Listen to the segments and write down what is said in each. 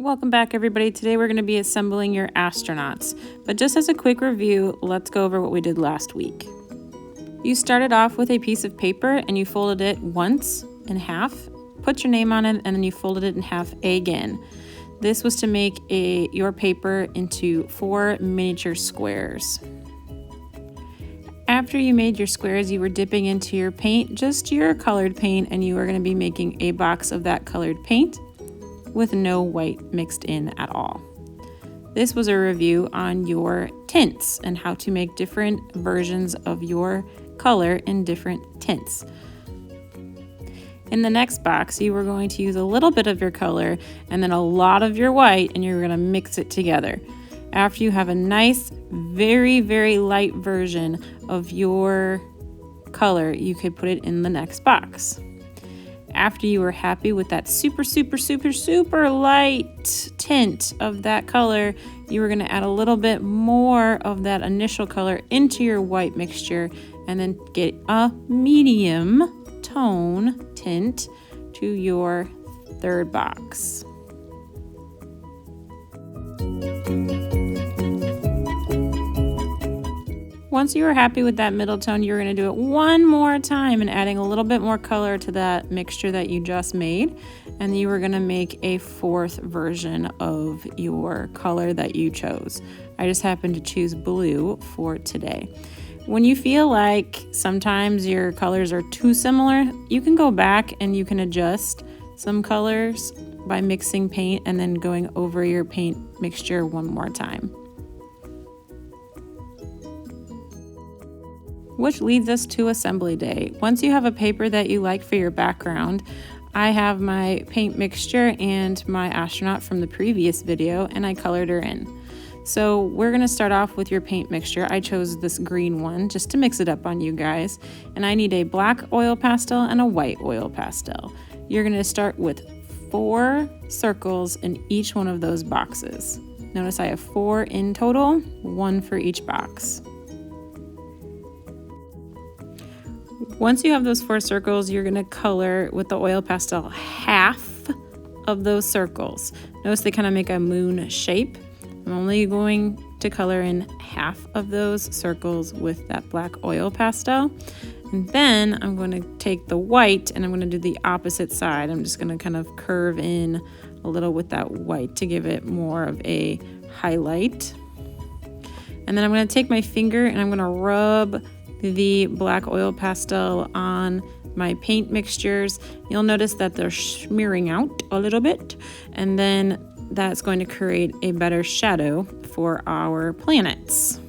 Welcome back, everybody. Today we're going to be assembling your astronauts. But just as a quick review, let's go over what we did last week. You started off with a piece of paper and you folded it once in half, put your name on it, and then you folded it in half again. This was to make your paper into 4 miniature squares. After you made your squares, you were dipping into your paint, just your colored paint, and you were going to be making a box of that colored paint with no white mixed in at all. This was a review on your tints and how to make different versions of your color in different tints. In the next box, you were going to use a little bit of your color and then a lot of your white, and you're going to mix it together. After you have a nice, very, very light version of your color, you could put it in the next box. After you were happy with that super, super, super, super light tint of that color, you were going to add a little bit more of that initial color into your white mixture and then get a medium tone tint to your third box. Once you were happy with that middle tone, you're going to do it one more time and adding a little bit more color to that mixture that you just made. And you were going to make a fourth version of your color that you chose. I just happened to choose blue for today. When you feel like sometimes your colors are too similar, you can go back and you can adjust some colors by mixing paint and then going over your paint mixture one more time. Which leads us to assembly day. Once you have a paper that you like for your background, I have my paint mixture and my astronaut from the previous video, and I colored her in. So we're gonna start off with your paint mixture. I chose this green one just to mix it up on you guys. And I need a black oil pastel and a white oil pastel. You're gonna start with 4 circles in each one of those boxes. Notice I have 4 in total, 1 for each box. Once you have those 4 circles, you're going to color with the oil pastel half of those circles. Notice they kind of make a moon shape. I'm only going to color in half of those circles with that black oil pastel. And then I'm going to take the white and I'm going to do the opposite side. I'm just going to kind of curve in a little with that white to give it more of a highlight. And then I'm going to take my finger and I'm going to rub the black oil pastel on my paint mixtures. You'll notice that they're smearing out a little bit, and then that's going to create a better shadow for our planets.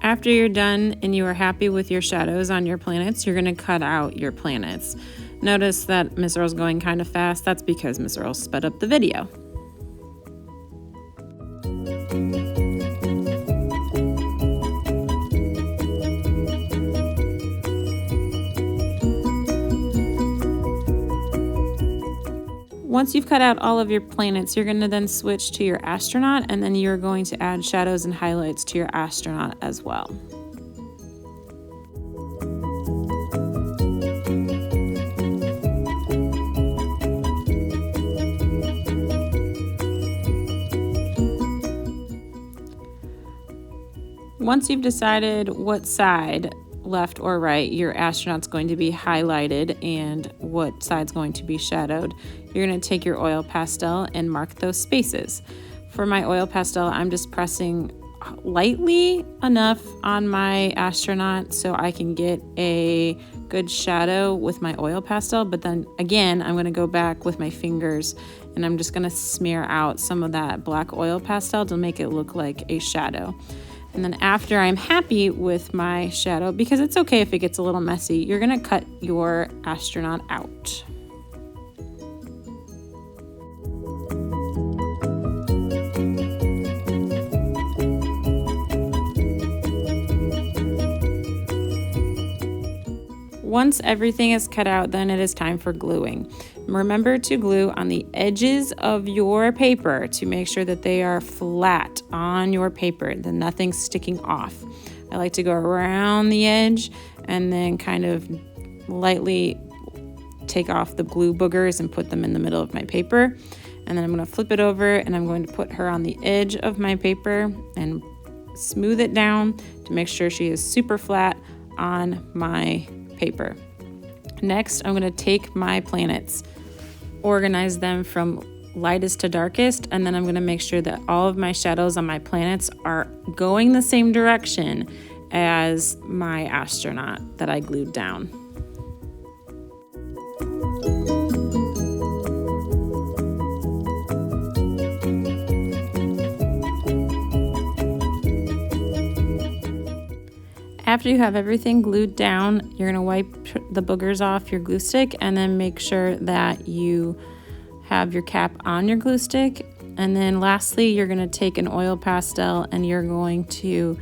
After you're done and you are happy with your shadows on your planets, you're going to cut out your planets. Notice that Miss Earl's going kind of fast. That's because Miss Earl sped up the video. Once you've cut out all of your planets, you're going to then switch to your astronaut, and then you're going to add shadows and highlights to your astronaut as well. Once you've decided what side, left or right, your astronaut's going to be highlighted and what side's going to be shadowed, you're going to take your oil pastel and mark those spaces. For my oil pastel, I'm just pressing lightly enough on my astronaut so I can get a good shadow with my oil pastel, but then again, I'm going to go back with my fingers and I'm just going to smear out some of that black oil pastel to make it look like a shadow. And then after I'm happy with my shadow, because it's okay if it gets a little messy, you're gonna cut your astronaut out. Once everything is cut out, then it is time for gluing. Remember to glue on the edges of your paper to make sure that they are flat on your paper, that nothing's sticking off. I like to go around the edge and then kind of lightly take off the glue boogers and put them in the middle of my paper. And then I'm going to flip it over and I'm going to put her on the edge of my paper and smooth it down to make sure she is super flat on my paper. Next, I'm going to take my planets, organize them from lightest to darkest, and then I'm going to make sure that all of my shadows on my planets are going the same direction as my astronaut that I glued down. After you have everything glued down, you're going to wipe the boogers off your glue stick and then make sure that you have your cap on your glue stick. And then lastly, you're going to take an oil pastel and you're going to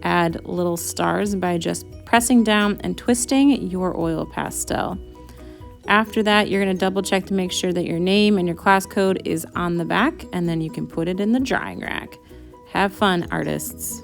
add little stars by just pressing down and twisting your oil pastel. After that, you're going to double check to make sure that your name and your class code is on the back, and then you can put it in the drying rack. Have fun, artists.